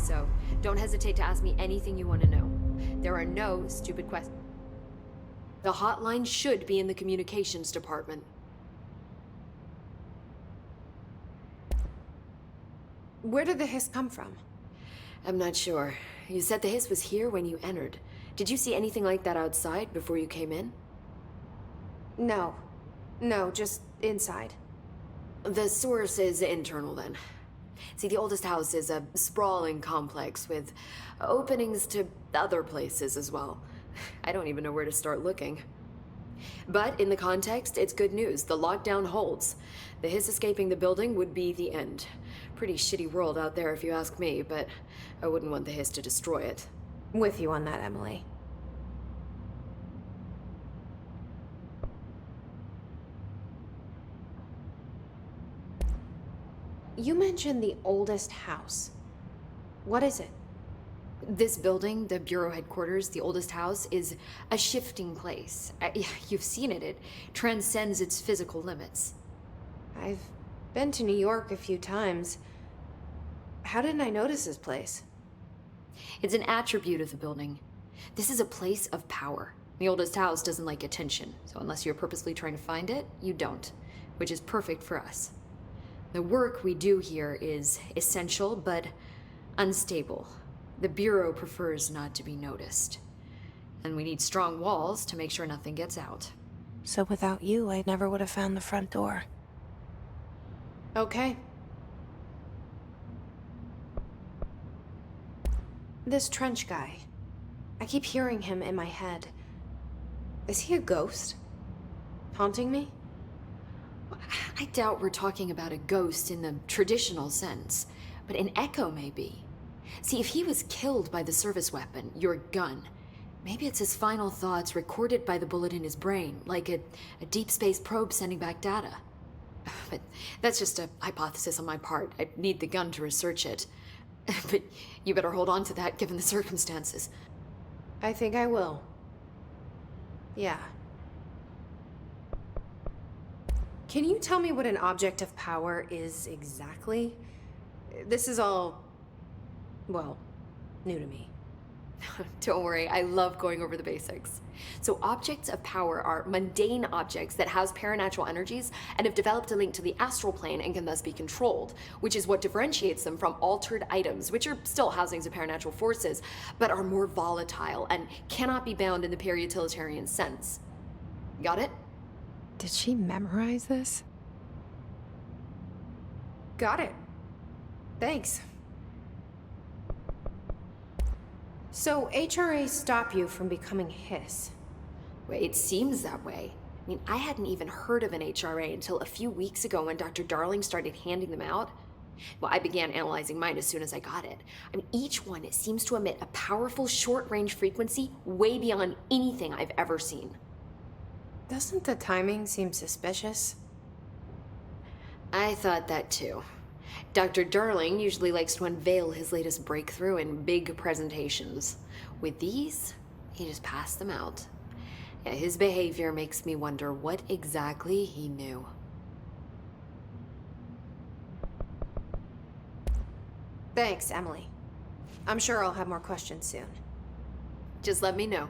so don't hesitate to ask me anything you want to know. There are no stupid questions. The hotline should be in the communications department. Where did the hiss come from? I'm not sure. You said the hiss was here when you entered. Did you see anything like that outside before you came in? No. No, just inside. The source is internal, then. See, the oldest house is a sprawling complex with openings to other places as well. I don't even know where to start looking. But in the context, it's good news. The lockdown holds. The hiss escaping the building would be the end. Pretty shitty world out there if you ask me, but I wouldn't want the hiss to destroy it. With you on that, Emily. You mentioned the oldest house. What is it? This building, the Bureau headquarters, the oldest house, is a shifting place. You've seen it. It transcends its physical limits. I've been to New York a few times. How didn't I notice this place? It's an attribute of the building. This is a place of power. The oldest house doesn't like attention, so unless you're purposely trying to find it, you don't, which is perfect for us. The work we do here is essential, but unstable. The Bureau prefers not to be noticed. And we need strong walls to make sure nothing gets out. So without you, I never would have found the front door. Okay. This Trench guy. I keep hearing him in my head. Is he a ghost? Haunting me? I doubt we're talking about a ghost in the traditional sense, but an echo maybe. See, if he was killed by the service weapon, your gun, maybe it's his final thoughts recorded by the bullet in his brain, like a deep space probe sending back data. But that's just a hypothesis on my part. I'd need the gun to research it. But you better hold on to that given the circumstances. I think I will. Yeah. Can you tell me what an object of power is exactly? This is all, well, new to me. Don't worry, I love going over the basics. So objects of power are mundane objects that house paranatural energies and have developed a link to the astral plane and can thus be controlled, which is what differentiates them from altered items, which are still housings of paranatural forces, but are more volatile and cannot be bound in the peri-utilitarian sense. Got it? Did she memorize this? Got it. Thanks. So HRA stop you from becoming Hiss? Well, it seems that way. I mean, I hadn't even heard of an HRA until a few weeks ago when Dr. Darling started handing them out. Well, I began analyzing mine as soon as I got it. I mean, each one seems to emit a powerful short-range frequency way beyond anything I've ever seen. Doesn't the timing seem suspicious? I thought that too. Dr. Darling usually likes to unveil his latest breakthrough in big presentations. With these, he just passed them out. Yeah, his behavior makes me wonder what exactly he knew. Thanks, Emily. I'm sure I'll have more questions soon. Just let me know.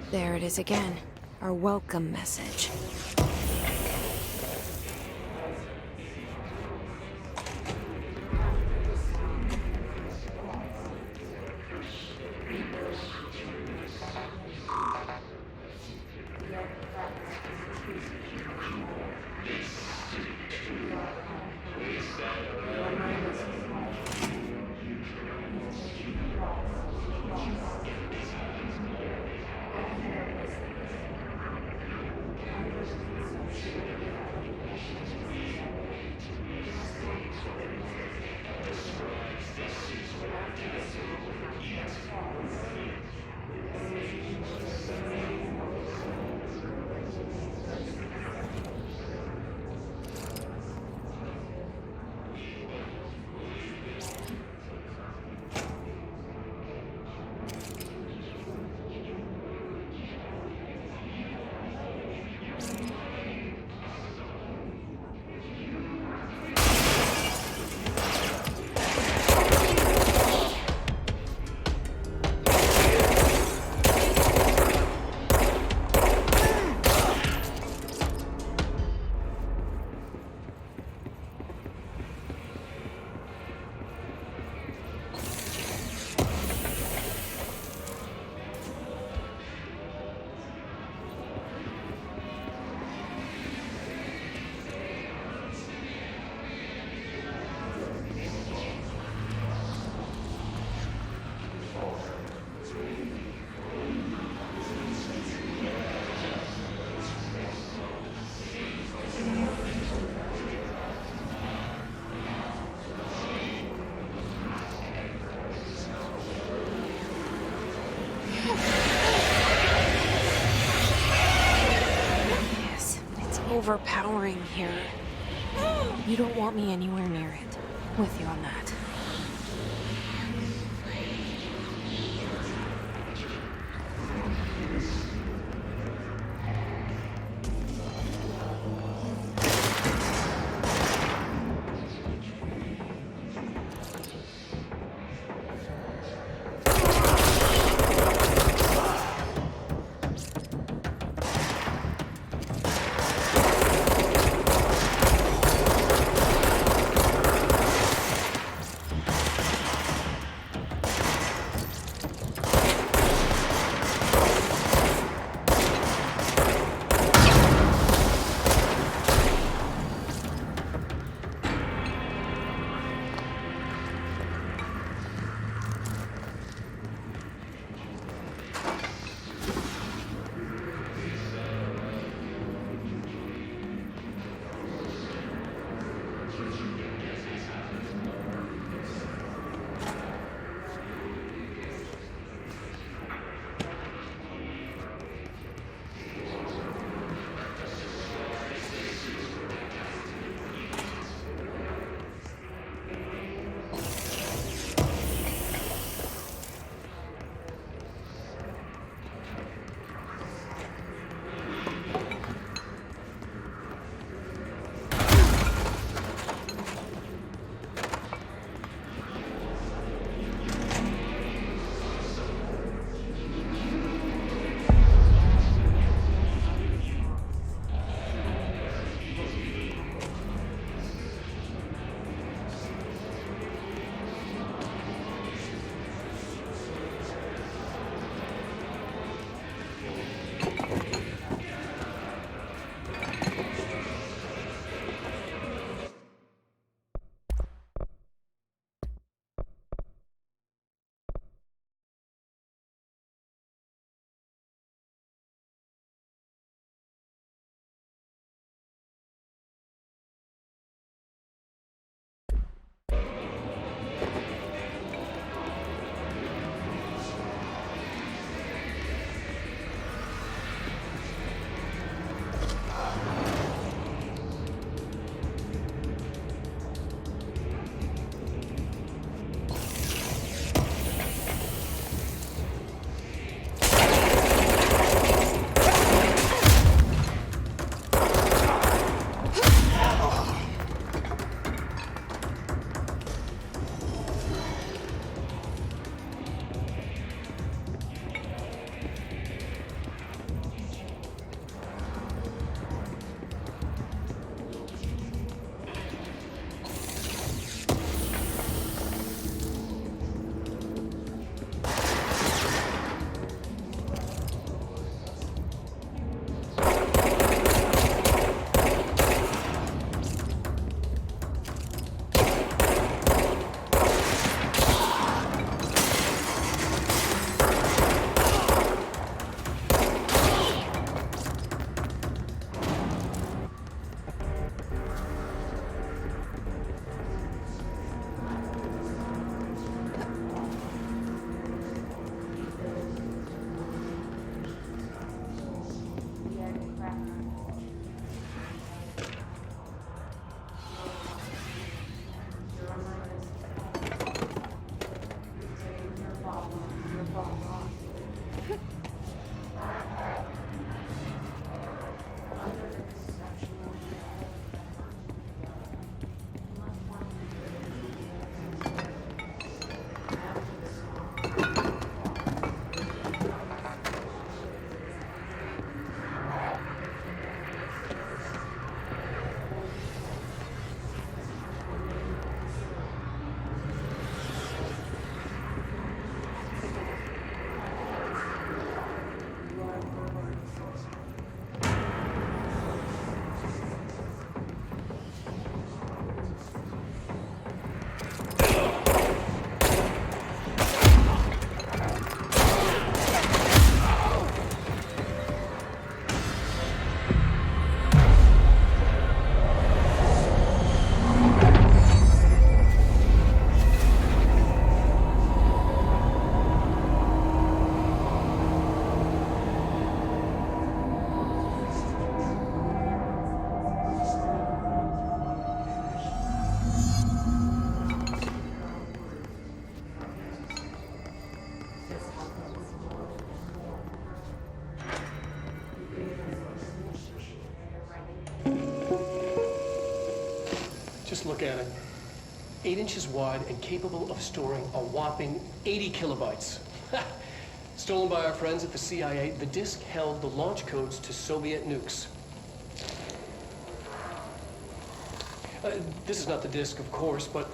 There it is again. Our welcome message. Overpowering here. You don't want me anywhere near it. With you on that. look at it. 8 inches wide and capable of storing a whopping 80 kilobytes. Stolen by our friends at the CIA, the disk held the launch codes to Soviet nukes. This is not the disk, of course, but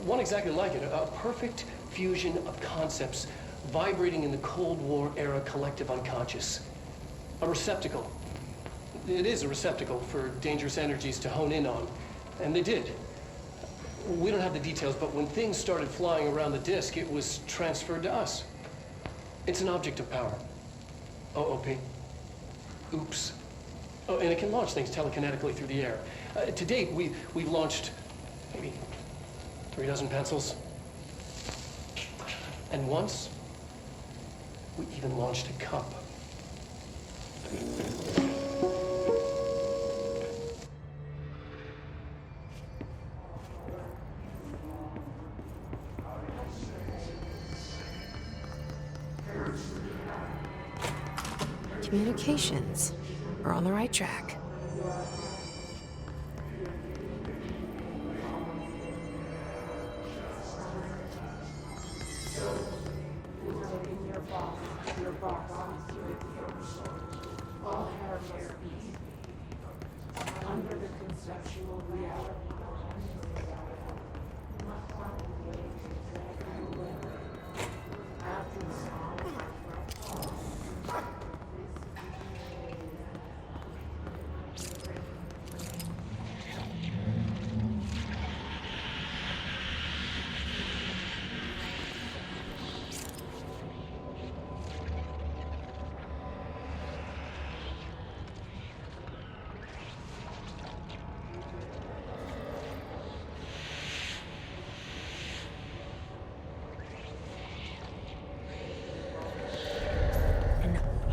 one exactly like it. A perfect fusion of concepts vibrating in the Cold War era collective unconscious. A receptacle. It is a receptacle for dangerous energies to hone in on. And they did. We don't have the details, but when things started flying around the disk, it was transferred to us. It's an object of power. OOP. Oops. Oh, and it can launch things telekinetically through the air. To date, we've launched maybe 3 dozen pencils. And once, we even launched a cup. Communications. We're on the right track.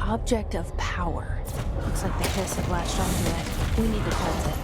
Object of power. Looks like the hiss have latched onto it. We need to cleanse it.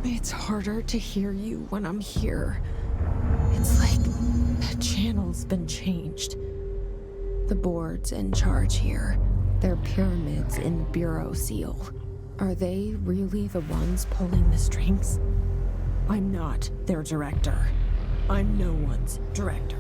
It's harder to hear you when I'm here. It's like the channel's been changed. The board's in charge here. They're pyramids in Bureau Seal. Are they really the ones pulling the strings? I'm not their director. I'm no one's director.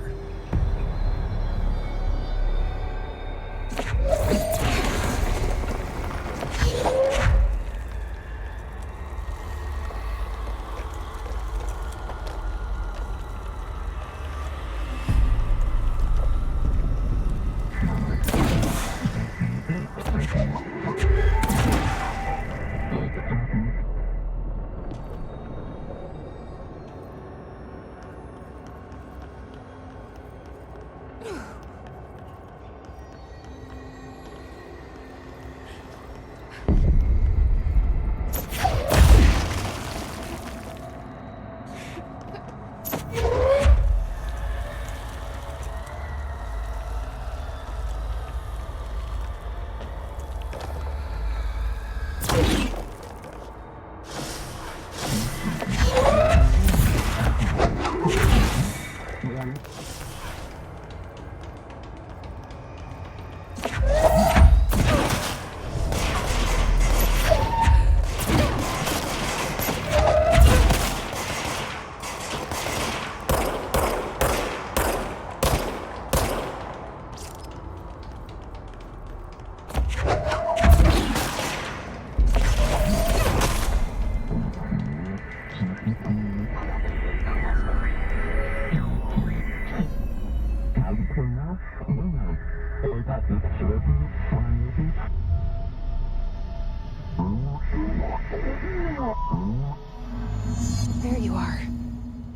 There you are.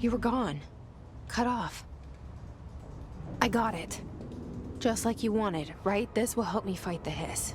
You were gone. Cut off. I got it. Just like you wanted, right? This will help me fight the hiss.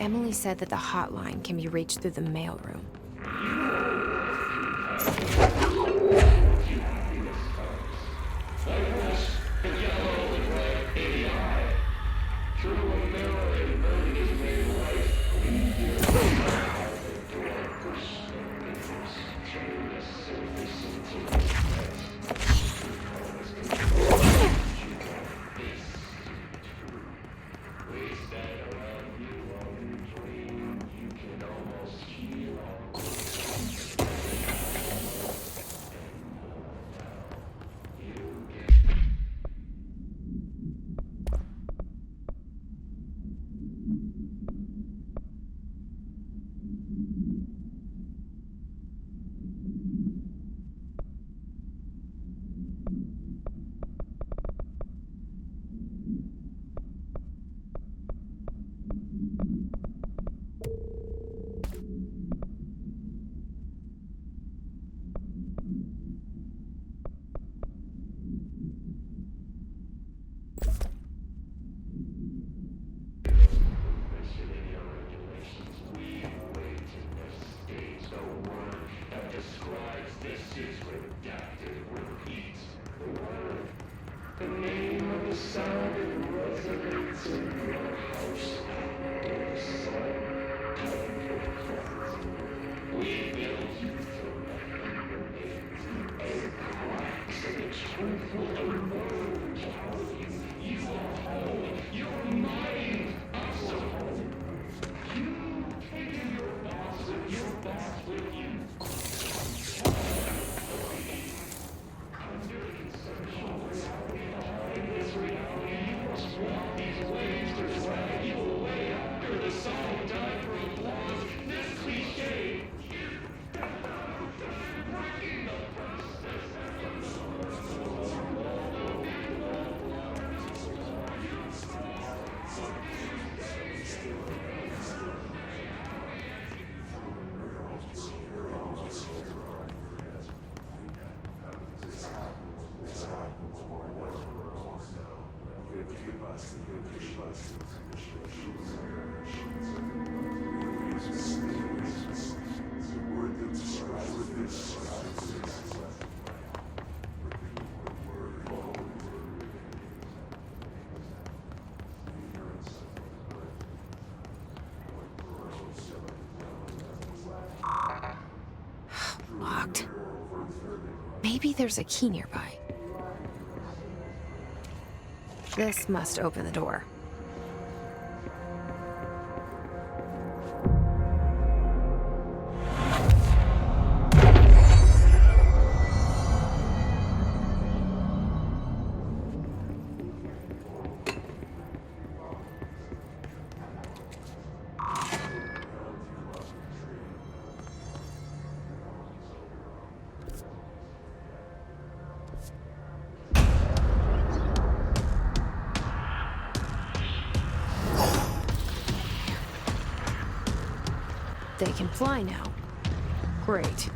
Emily said that the hotline can be reached through the mailroom. Locked. Maybe there's a key nearby. This must open the door. They can fly now. Great.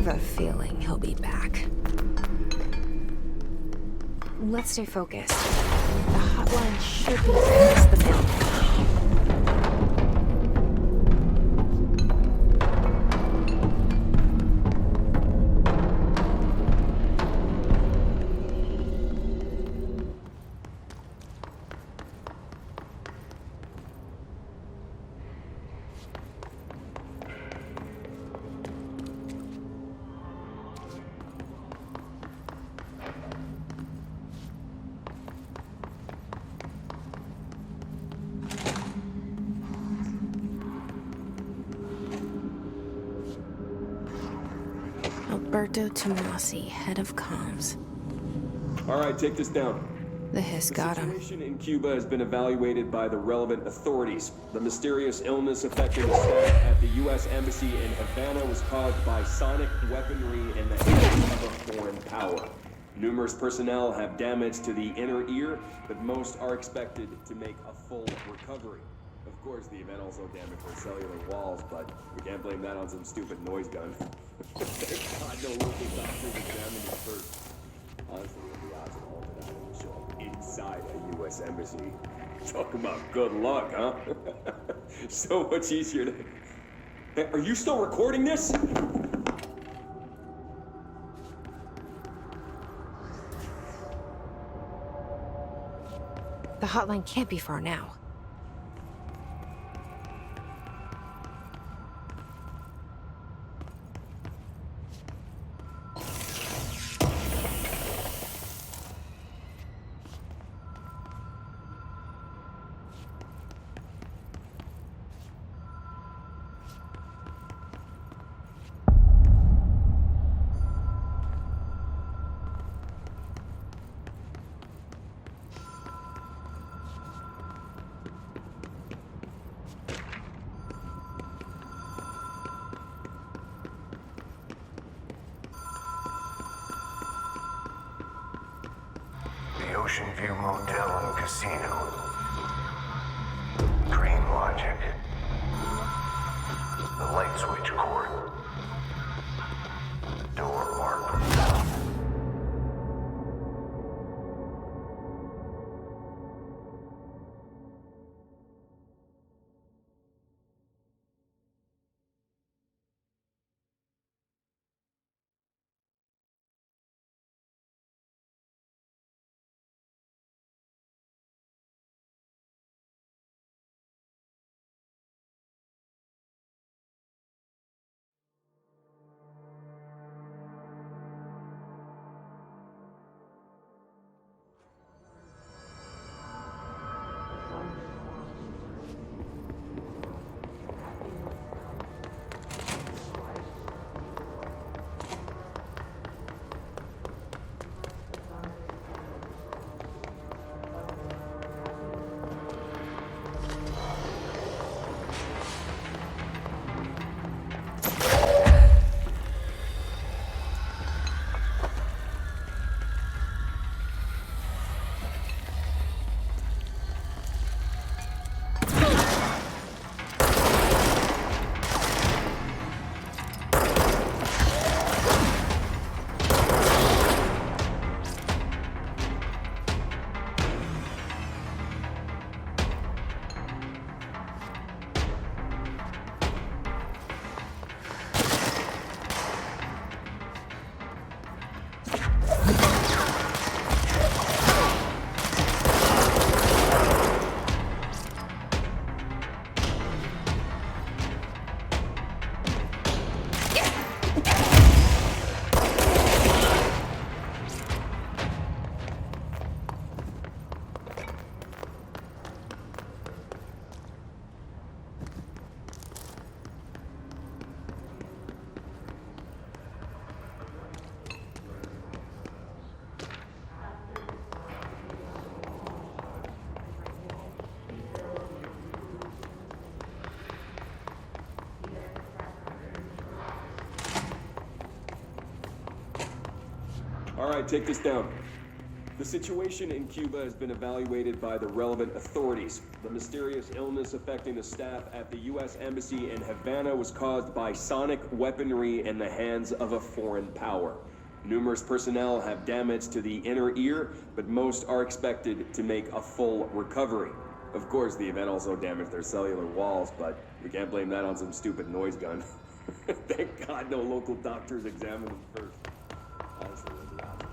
have a feeling he'll be back. Let's stay focused. The hotline should be past the building. Alberto Tomasi, head of comms. All right, take this down. The hiss got him. The situation in Cuba has been evaluated by the relevant authorities. The mysterious illness affecting the staff at the U.S. Embassy in Havana was caused by sonic weaponry in the hands of a foreign power. Numerous personnel have damage to the inner ear, but most are expected to make a full recovery. Of course, the event also damaged their cellular walls, but we can't blame that on some stupid noise gun. Thank God no local doctors examined it first. Honestly, the odds of all that will show up inside a U.S. embassy. Talk about good luck, huh? So much easier to... Hey, are you still recording this? The hotline can't be far now. The Ocean View Motel and Casino. Green Logic. The light switch cord. Door marked. All right, take this down. The situation in Cuba has been evaluated by the relevant authorities. The mysterious illness affecting the staff at the U.S. Embassy in Havana was caused by sonic weaponry in the hands of a foreign power. Numerous personnel have damage to the inner ear, but most are expected to make a full recovery. Of course, the event also damaged their cellular walls, but we can't blame that on some stupid noise gun. Thank God no local doctors examined them first. Honestly, that'd be awesome.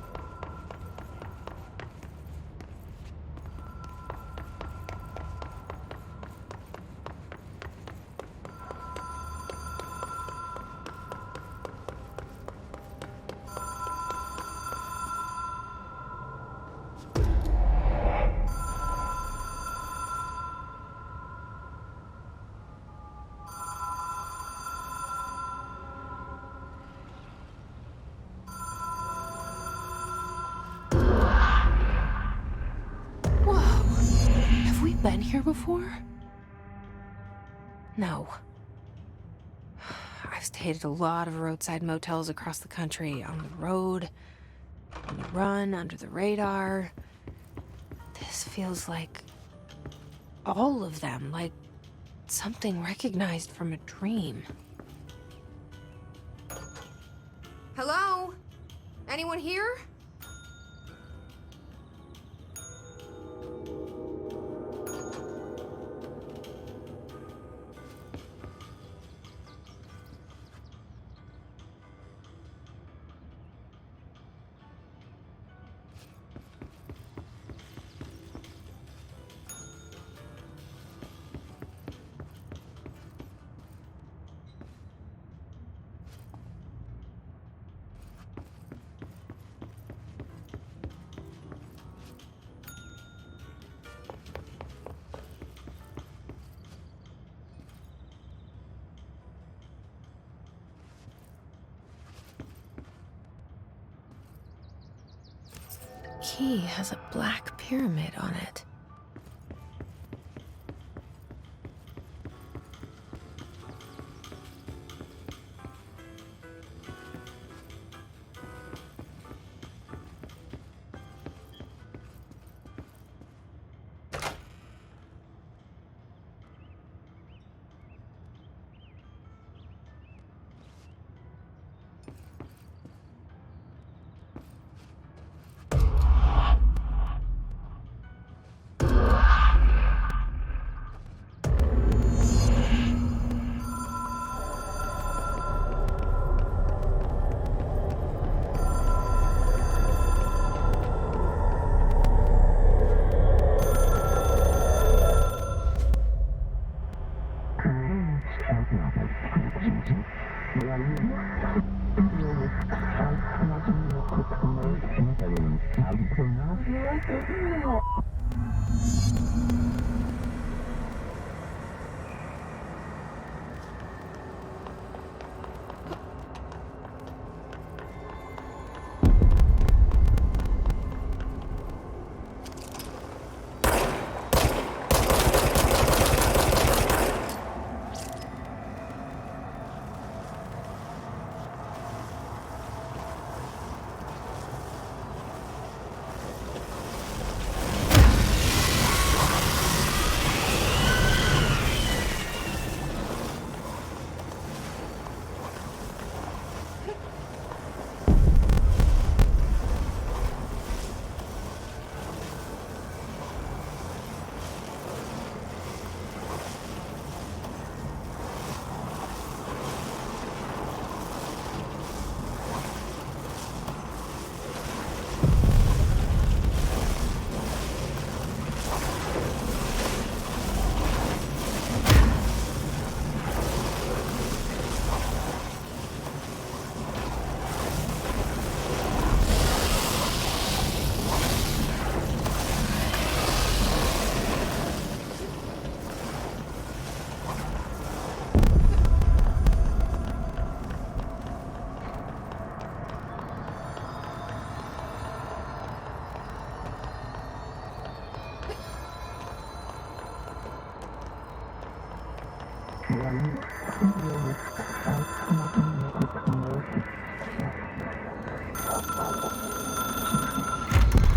Been here before? No. I've stayed at a lot of roadside motels across the country, on the road, on the run, under the radar. This feels like all of them, like something recognized from a dream. Hello? Anyone here? Key has a black pyramid on it.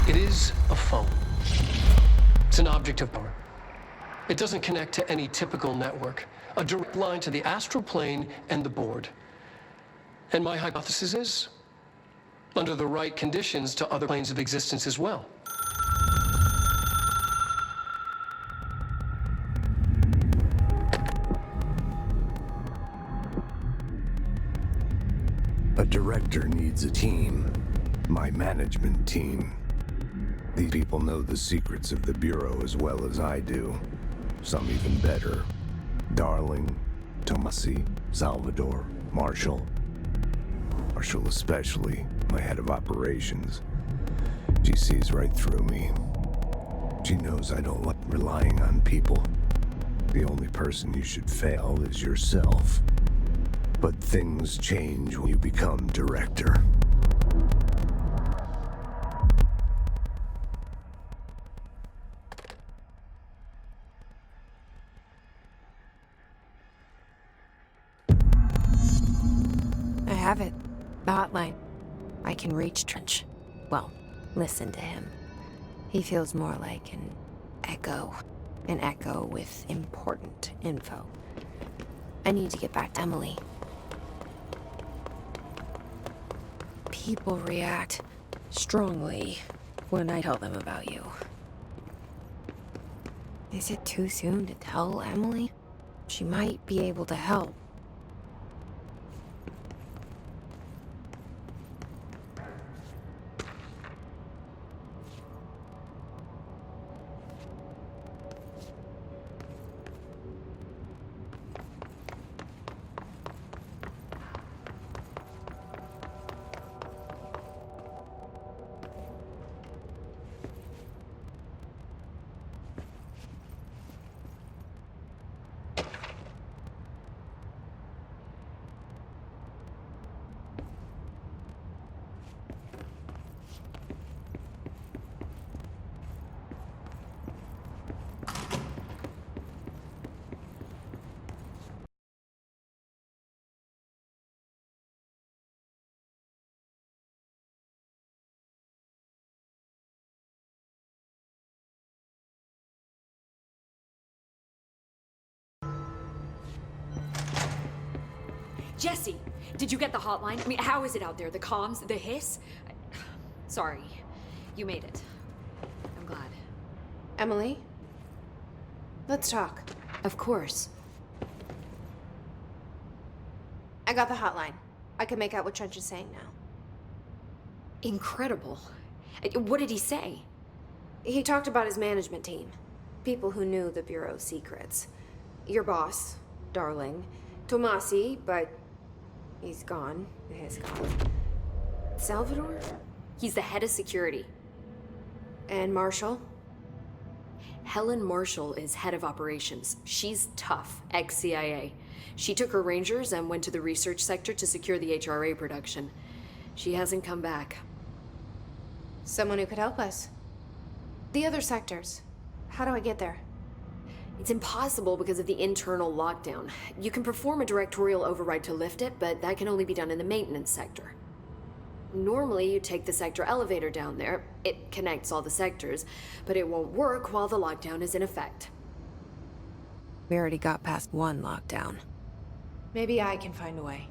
It is is a phone. It's an object of power. It doesn't connect to any typical network. A direct line to the astral plane and the board. And my hypothesis is, under the right conditions, to other planes of existence as well. A director needs a team. My management team. These people know the secrets of the Bureau as well as I do. Some even better. Darling, Tomasi, Salvador, Marshall. Marshall especially, my head of operations. She sees right through me. She knows I don't like relying on people. The only person you should fail is yourself. But things change when you become director. I have it. The hotline. I can reach Trench. Well, listen to him. He feels more like an echo. An echo with important info. I need to get back to Emily. People react strongly when I tell them about you. Is it too soon to tell Emily? She might be able to help. Jesse, did you get the hotline? I mean, how is it out there? The comms, the hiss? Sorry, you made it. I'm glad. Emily? Let's talk. Of course. I got the hotline. I can make out what Trench is saying now. Incredible. What did he say? He talked about his management team. People who knew the Bureau's secrets. Your boss, Darling. Tomasi, but he's gone. He's gone. Salvador? He's the head of security. And Marshall? Helen Marshall is head of operations. She's tough, ex-CIA. She took her Rangers and went to the research sector to secure the HRA production. She hasn't come back. Someone who could help us. The other sectors. How do I get there? It's impossible because of the internal lockdown. You can perform a directorial override to lift it, but that can only be done in the maintenance sector. Normally, you take the sector elevator down there. It connects all the sectors, but it won't work while the lockdown is in effect. We already got past one lockdown. Maybe I can find a way.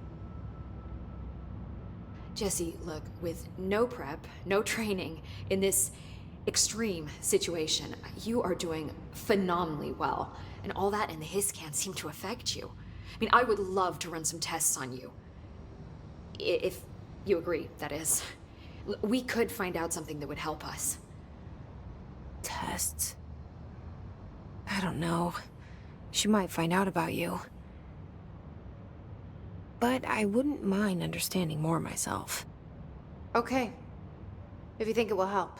Jesse, look, with no prep, no training, in this extreme situation, you are doing phenomenally well. And all that and the hiss can't seem to affect you. I mean, I would love to run some tests on you. If you agree, that is. We could find out something that would help us. Tests? I don't know. She might find out about you. But I wouldn't mind understanding more myself. Okay. If you think it will help.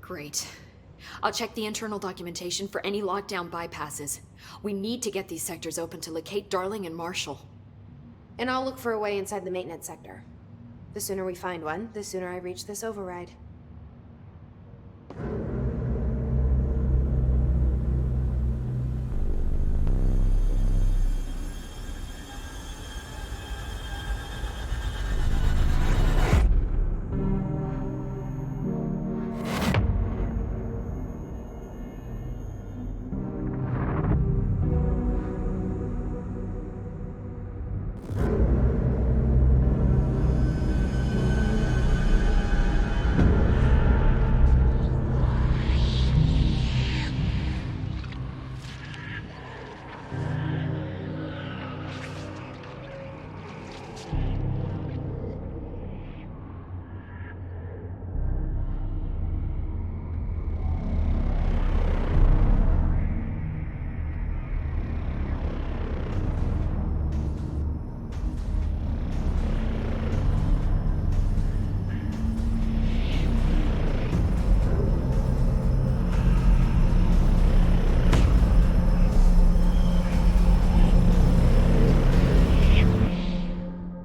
Great. I'll check the internal documentation for any lockdown bypasses. We need to get these sectors open to locate Darling and Marshall. And I'll look for a way inside the maintenance sector. The sooner we find one, the sooner I reach this override.